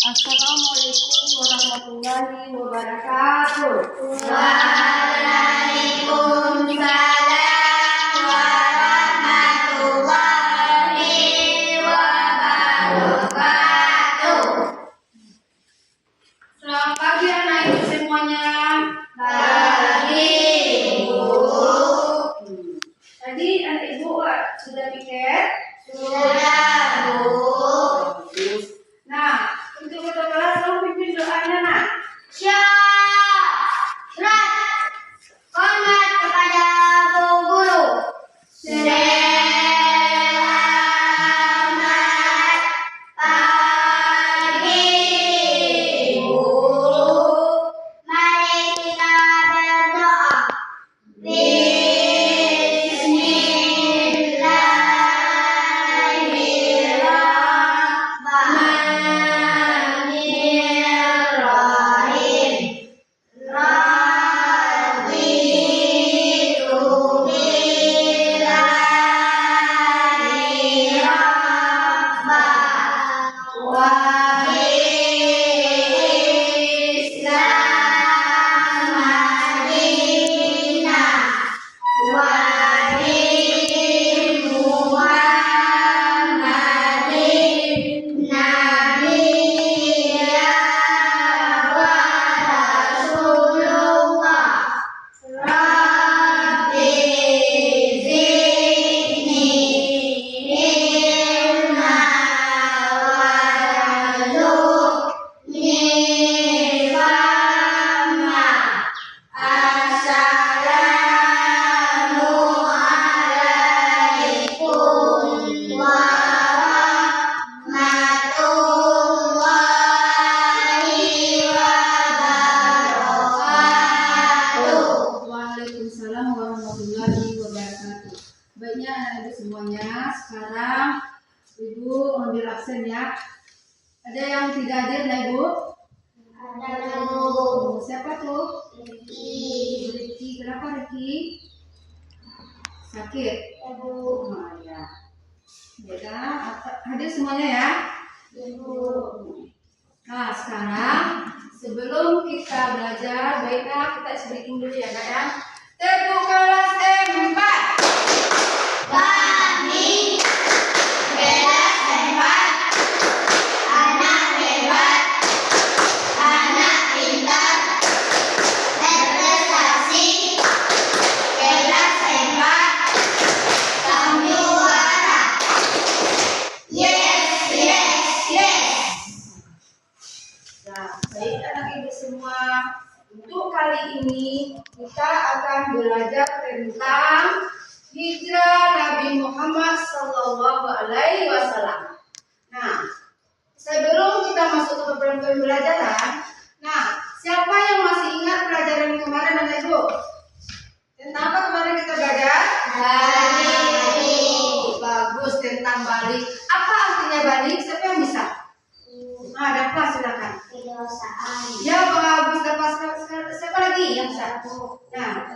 Assalamualaikum warahmatullahi wabarakatuh. Waalaikumsalam warahmatullahi wabarakatuh. Selamat pagi anak-anak semuanya. Pagi, Bu. Tadi anak ibu sudah piket? Sudah, Bu. Nah, untuk ketua kelas tolong pimpin doanya, nak. Syarat hormat kepada Bu Guru. Selamat pagi, Bu. Mari kita berdoa. Bismillahirrahmanirrahim. Raditu billahi rabba wa Islam madinah wa Muhammadin nabiyya wa rasulullah. Rabbi zidni ilma warzuqni fahma. Assalamu alaikum warahmatullahi wabarakatuh. Waalaikumsalam warahmatullahi wabarakatuh. Baiknya anak-anak semuanya, sekarang ibu ambil absen ya. Ada yang tidak hadir, ya ibu? Ada Bu. Siapa tuh? Riki. Riki. Kenapa Riki? Sakit. Ya Bu. Oh ya. Ya, hadir semuanya ya. Ibu. Nah, sekarang sebelum kita belajar, baiknya kita speaking dulu ya, Kak ya. Tepuk kelas 4. Kami kelas 4, anak hebat, anak pintar, berprestasi. Kelas 4, kami juara. Yes, yes, yes. Nah, baik anak ibu semua. Untuk kali ini kita akan belajar tentang hijrah Nabi Muhammad Sallallahu Alaihi Wasallam. Nah, sebelum kita masuk ke pembelajaran, nah, siapa yang masih ingat pelajaran kemarin anak ibu? Tentang apa kemarin kita belajar? Balik. Bagus, tentang balik. Apa artinya balik? Siapa yang bisa? Nah, dapat silakan. Kedewasaan. Ya bagus, dapat siapa lagi yang bisa? Nah,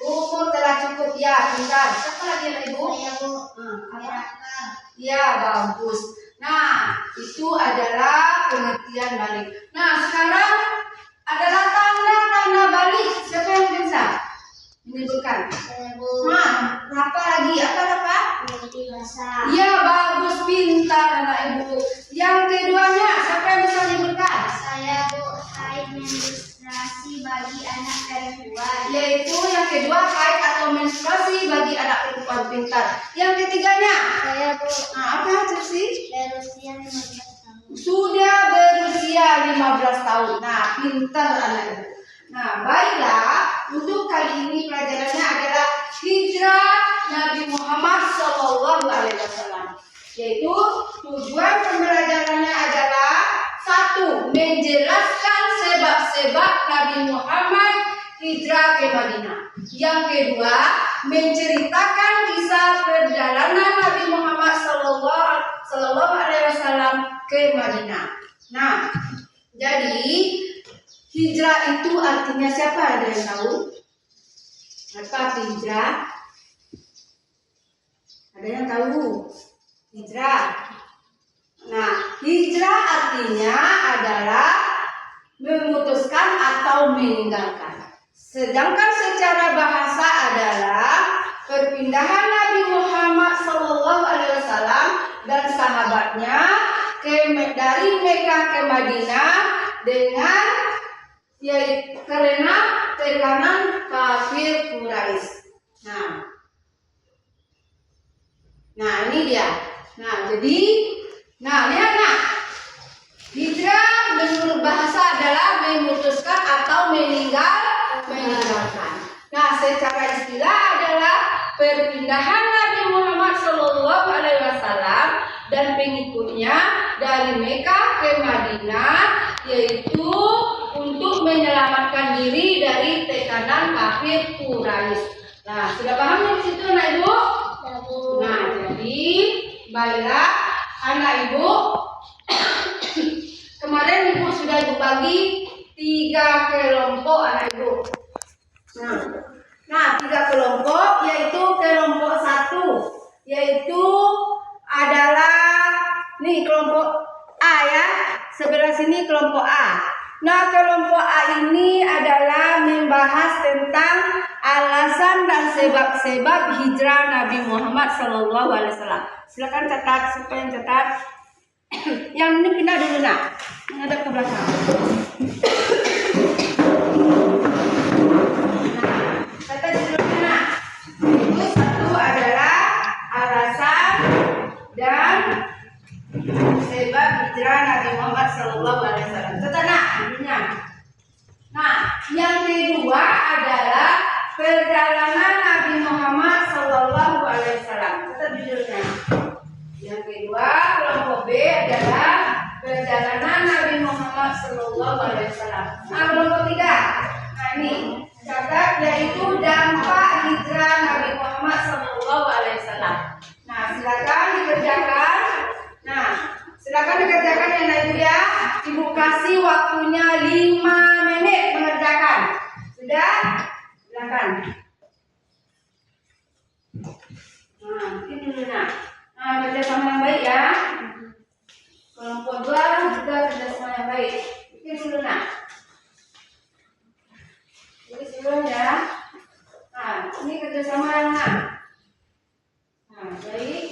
umur telah cukup ya, pintar. Siapa lagi yang ibu? Saya Bu. Apa? Ya bagus. Nah, itu adalah pengertian balik. Nah, sekarang adalah tanda-tanda balik. Siapa yang bisa menyebutkan? Saya Bu. Nah, apa lagi? Apa? Dewasa. Ya bagus, pintar anak ibu. Yang keduanya, siapa yang bisa menyebutkan? Saya Bu. Haid menstruasi bagi anak perempuan. Yaitu yang kedua, haid atau menstruasi bagi anak perempuan pintar. Yang ketiganya, Saya Bu. nah apa sih? Berusia 15 tahun. Sudah berusia 15 tahun. Nah, pintar anak ibu. Nah, baiklah, untuk kali ini pelajarannya adalah hijrah Nabi Muhammad Sallallahu Alaihi Wasallam. Yaitu tujuan pembelajarannya adalah satu, menjelaskan sebab-sebab Nabi Muhammad hijrah ke Madinah. Yang kedua, menceritakan kisah perjalanan Nabi Muhammad Sallallahu Alaihi Wasallam ke Madinah. Nah, jadi hijrah itu artinya siapa? Ada yang tahu? Apa arti hijrah? Ada yang tahu? Hijrah. Nah, hijrah artinya adalah memutuskan atau meninggalkan. Sedangkan secara bahasa adalah perpindahan Nabi Muhammad SAW dan sahabatnya dari Mekah ke Madinah dengan karena tekanan kafir Quraisy. Nah ini dia. Lihat hijrah menurut bahasa adalah memutuskan atau meninggalkan. Nah, secara istilah adalah perpindahan Nabi Muhammad SAW dan pengikutnya dari Mekah ke Madinah, yaitu untuk menyelamatkan diri dari tekanan kafir Quraisy. Nah, sudah paham di situ anak ibu? Nah, jadi baiklah anak ibu. Kemarin ibu sudah bagi 3 kelompok anak ibu. Nah, 3 kelompok, yaitu kelompok 1 yaitu adalah kelompok A ya. Sebelah sini kelompok A. Nah, kelompok A ini adalah membahas tentang alasan dan sebab-sebab hijrah Nabi Muhammad SAW. Silakan catat, siapa yang catat? Yang ini pindah dulu menghadap ke belakang. Catat dulu Itu 1 adalah alasan dan sebab hijrah Nabi Muhammad SAW. Catat intinya. Yang kedua adalah perjalanan Nabi Muhammad SAW. Catat judulnya. Yang kedua, kelompok B adalah perjalanan Nabi Muhammad SAW. Kelompok 3. Ini catat, yaitu dampak hijrah Nabi Muhammad SAW. Silakan dikerjakan. Silakan dikerjakan ya Ibu ya. Ibu kasih waktunya 5 menit mengerjakan. Sudah? Silakan. Ini dulu kerja sama yang baik ya. Kelompok 2 juga kerja sama yang baik. Ini dulu Ini sebelum ya. Ini kerja sama yang baik.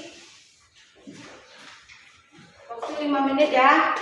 Waktu 5 menit ya.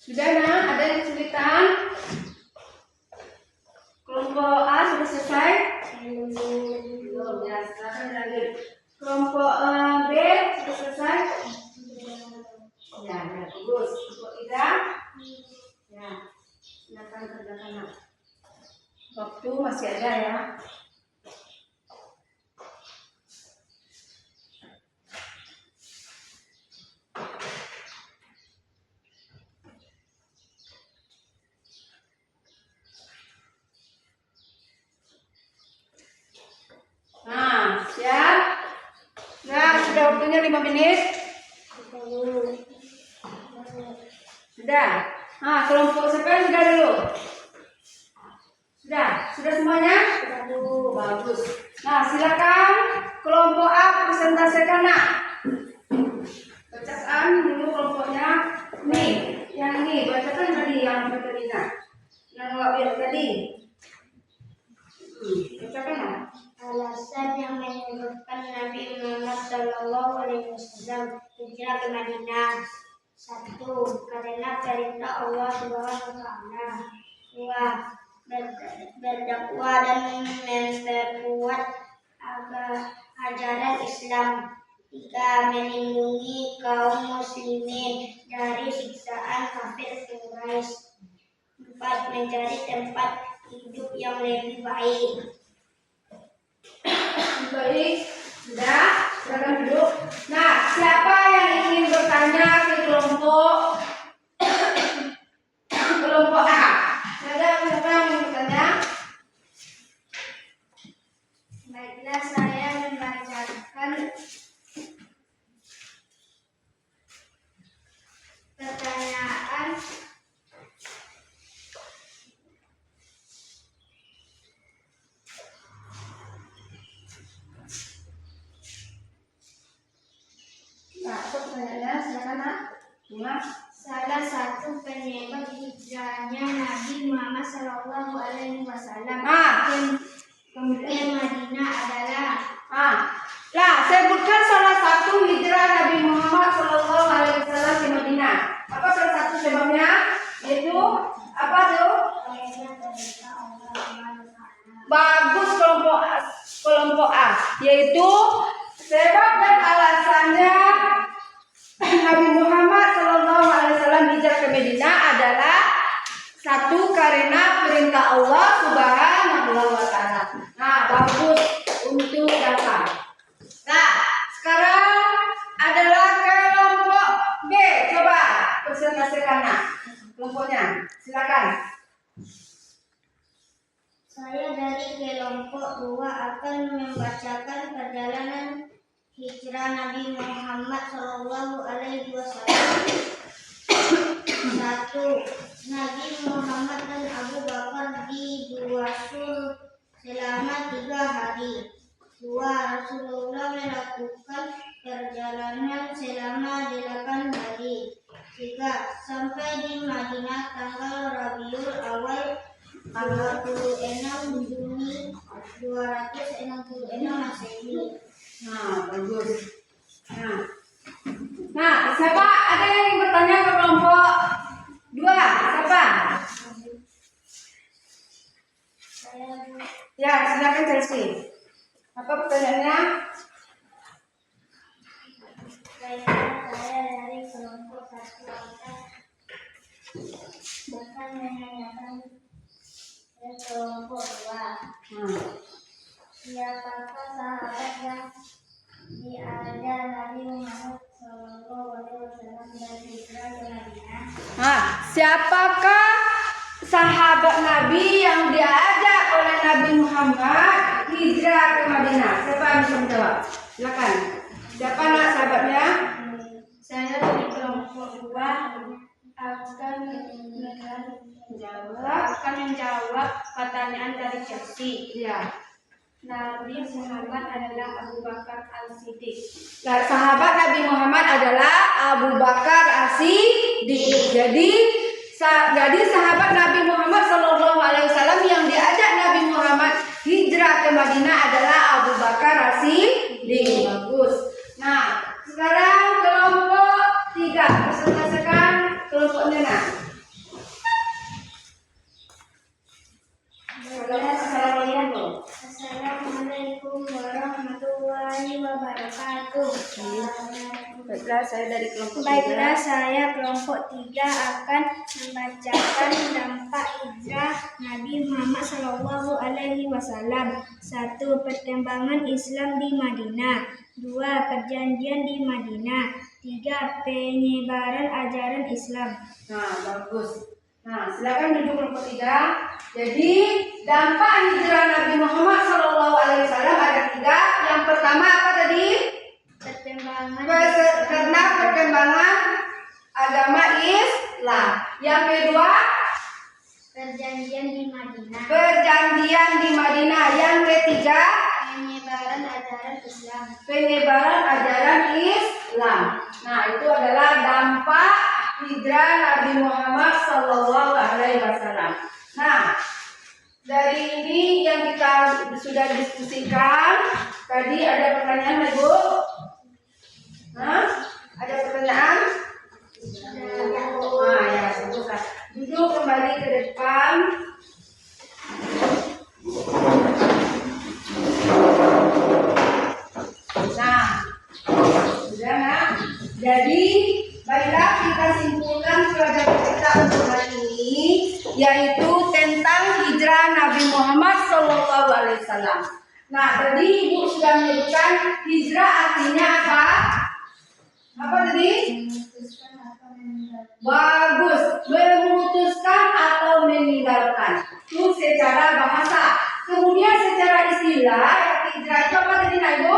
Sudah ada yang kesulitan? Kelompok A sudah selesai? Belum ya, silakan lanjut. Kelompok B sudah selesai? Ya, bagus. Kelompok 3? Ya, silakan kerjakan. Waktu masih ada ya. Siap? Sudah waktunya 5 menit. Sudah. Kelompok siapa yang sudah dulu? Sudah semuanya? Bagus. Silakan kelompok A presentasikan Bacakan dulu kelompoknya. Yang ini bacakan tadi yang tadi yang biar tadi. Bacakan Alasan yang menyebabkan Nabi Muhammad SAW hijrah ke Madinah. 1. Karena perintah Allah Subhanahu wa Ta'ala. 2. Berdakwah dan memperkuat ajaran Islam. 3. Melindungi kaum muslimin dari siksaan kafir Quraisy. 4. Mencari tempat hidup yang lebih baik. Baik, sudah, silakan duduk. Siapa yang ingin bertanya ke kelompok A? Siapa yang ingin bertanya? Nah, Salah satu penyebab hijrahnya Nabi Muhammad Shallallahu Alaihi Wasallam ke Madinah adalah nah, sebutkan salah satu hijrah Nabi Muhammad Shallallahu Alaihi Wasallam ke Madinah. Apa salah satu sebabnya? Yaitu apa tuh? Bagus, kelompok A, yaitu sebab dan alasannya Nabi Muhammad Shallallahu Alaihi Wasallam hijrah ke Madinah adalah satu, karena perintah Allah Subhanahu wa Ta'ala. Nah, bagus untuk dapat. Nah, sekarang adalah kelompok B. Coba presentasikan kelompoknya. Silakan. Saya dari kelompok 2 akan membacakan perjalanan hijrah Nabi Muhammad Shallallahu Alaihi Wasallam. 1. Nabi Muhammad dan Abu Bakar di Gua Sur selama 3 hari. 2. Rasulullah melakukan perjalanan selama 8 hari. 3. Sampai di Madinah tanggal Rabiul Awal 26 Juni 266 Masehi. Nah, bagus. Nah, siapa ada yang ingin bertanya ke kelompok 2? Siapa? Ya, silakan Chelsea. Apa pertanyaannya? Saya dari kelompok 1 bahkan menanyakan ke kelompok 2. Siapakah sahabat yang diajak Nabi Muhammad SAW dan hijrah ke Madinah? Siapakah sahabat Nabi yang diajak oleh Nabi Muhammad hijrah ke Madinah? Siapa yang bisa menjawab? Silakan. Siapa nak sahabatnya? Saya dari kelompok 2 akan menjawab pertanyaan dari Chelsea. Ya. Nabi Muhammad adalah Abu Bakar As-Siddiq. Nah, sahabat Nabi Muhammad adalah Abu Bakar As-Siddiq. Jadi sahabat Nabi Muhammad Shallallahu Alaihi Wasallam yang diajak Nabi Muhammad hijrah ke Madinah adalah Abu Bakar As-Siddiq. Bagus. Nah, sekarang kelompok 3 presentasikan kelompoknya. Assalamualaikum warahmatullahi wabarakatuh. Baiklah, saya dari kelompok 3. Baiklah, saya kelompok 3 akan membacakan dampak hijrah Nabi Muhammad Shallallahu Alaihi Wasallam. 1. Perkembangan Islam di Madinah. 2. Perjanjian di Madinah. 3. Penyebaran ajaran Islam. Nah, bagus. Nah, silakan duduk kelompok 3. Jadi, dampak hijrah Nabi Muhammad Shallallahu Alaihi Wasallam ada 3. Yang pertama apa tadi? Karena perkembangan agama Islam. Yang kedua, Perjanjian di Madinah. perjanjian di Madinah. Yang ketiga, Penyebaran ajaran Islam. penyebaran ajaran Islam. Nah, itu adalah dampak hijrah Nabi Muhammad Sallallahu Alaihi Wasallam. Nah, dari ini yang kita sudah diskusikan tadi, ada pertanyaan, Ibu? Ada pertanyaan? Ya, sebutkan. Duduk kembali ke depan. Nah, sudah, nak? Jadi, baiklah kita simpulkan pelajaran kita untuk hari ini, yaitu tentang hijrah Nabi Muhammad Sallallahu Alaihi Wasallam. Nah, tadi Ibu sudah menyebutkan hijrah artinya apa? Apa tadi? Bagus, memutuskan atau meninggalkan. Itu secara bahasa. Kemudian secara istilah, hijrah itu apa tadi, Ibu?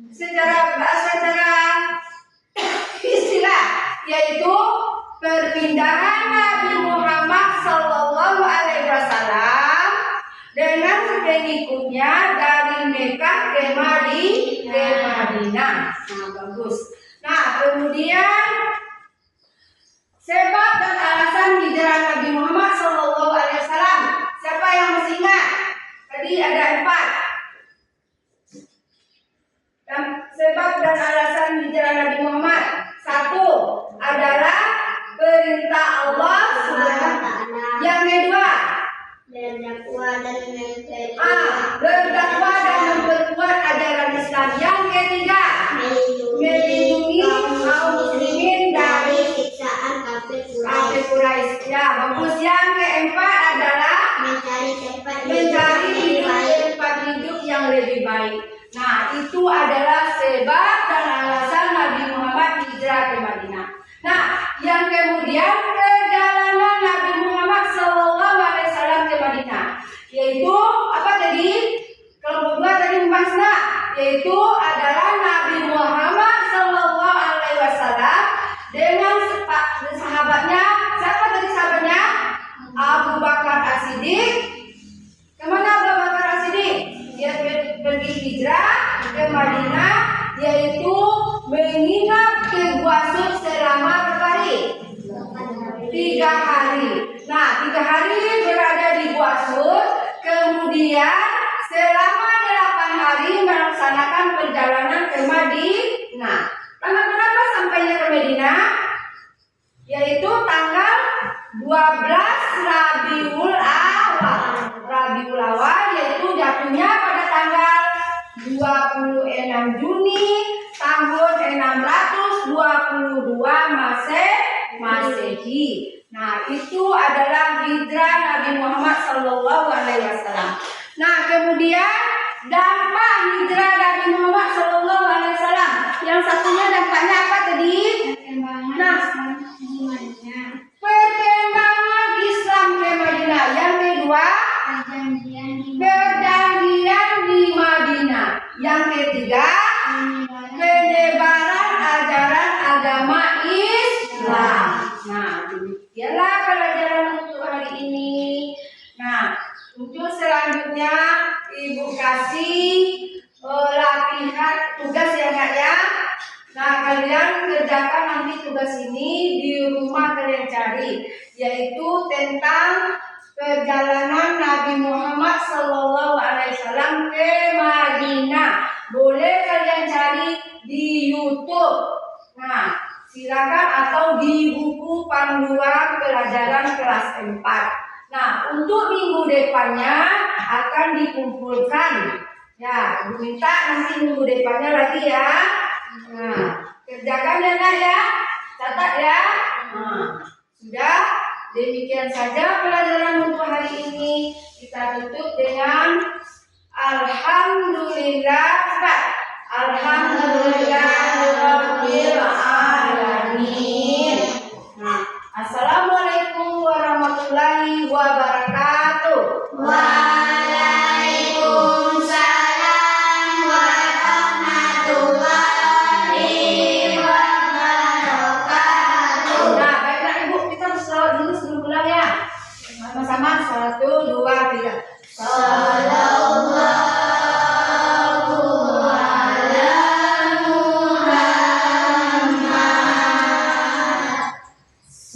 Secara istilah, yaitu perpindahan Nabi Muhammad Sallallahu Alaihi Wasallam dengan pengikutnya dari Mekah ke Madinah. Nah, bagus. Nah, kemudian Yang kedua, berdakwah dan memperkuat ajaran Islam. Yang ketiga, melindungi kaum muslimin dari siksaan kafir kafir Quraisy. Ya, bagus. Yang keempat adalah mencari tempat hidup yang lebih baik. Nah, itu adalah sebab dan alasan Nabi Muhammad hijrah ke Madinah. Nah, yang kemudian perjalanan Nabi Muhammad SAW ke Madinah, yaitu apa tadi? Kelompok dua tadi membahasnya, yaitu adalah Nabi Muhammad SAW dengan sahabatnya. Siapa tadi sahabatnya? Abu Bakar As-Siddiq. Kemana Abu Bakar As-Siddiq? Dia pergi hijrah ke Madinah, yaitu menginap ke Gua Sur selama berapa hari? 3 hari. Nah, 3 hari berada di Gua Sur, kemudian selama 8 hari melaksanakan perjalanan ke Madinah. Tanggal berapa sampainya ke Madinah? Yaitu tanggal 12 Rabiul Awal. Rabiul Awal yaitu jatuhnya pada tanggal 26 Juni tahun 622 Masehi. Nah, itu adalah hijrah Nabi Muhammad SAW. Nah, kemudian dampak hijrah Nabi Muhammad SAW. Yang satunya dampaknya apa tadi? Nah, perkembangan Islam ke Madinah. Yang kedua, perjanjian di Madinah. Yang ketiga, penyebaran ajaran agama Islam. Nah, demikianlah pelajaran untuk hari ini. Nah, untuk selanjutnya Ibu kasih latihan tugas ya Kak ya. Nah, kalian kerjakan nanti tugas ini di rumah kalian cari, yaitu tentang perjalanan Nabi Muhammad SAW ke Madinah. Boleh kalian cari di YouTube. Nah, silakan, atau di buku panduan pelajaran kelas 4. Nah, untuk minggu depannya akan dikumpulkan. Ya, Ibu minta nanti minggu depannya lagi ya. Nah, kerjakan ya Nak ya. Catat ya. Nah, sudah. Demikian saja pelajaran untuk hari ini. Kita tutup dengan Alhamdulillah. Alhamdulillahirabbil alamin. Nah, assalamualaikum warahmatullahi wabarakatuh. Waalaikumsalam warahmatullahi wabarakatuh. Nah, baiklah Ibu, kita berselawat dulu sebelum pulang ya. Sama-sama, 1, 2, 3. Sallallahu ala Muhammad.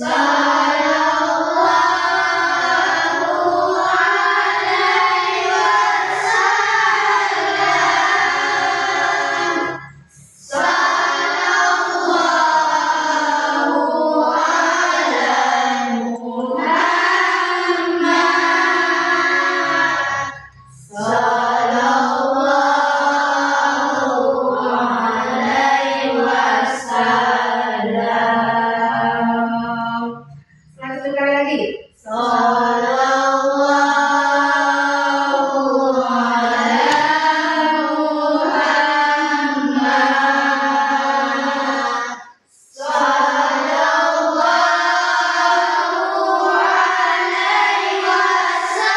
Sallallahu alaihi wasallam. Sallallahu ala Muhammad. Sallallahu alaihi wasallam. Satu kali lagi. Sallallahu ala Muhammad. Sallallahu alaihi wasallam.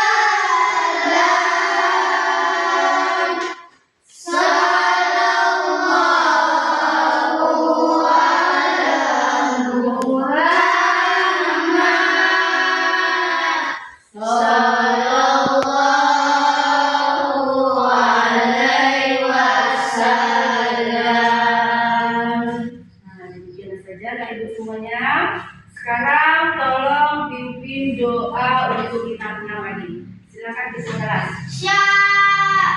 Sallallahu ala Muhammad. Sallallahu alaihi wasallam. Nah, demikian saja Kak Ibu semuanya. Sekarang tolong pimpin doa untuk kita lagi. Silakan kita kelas. Syarat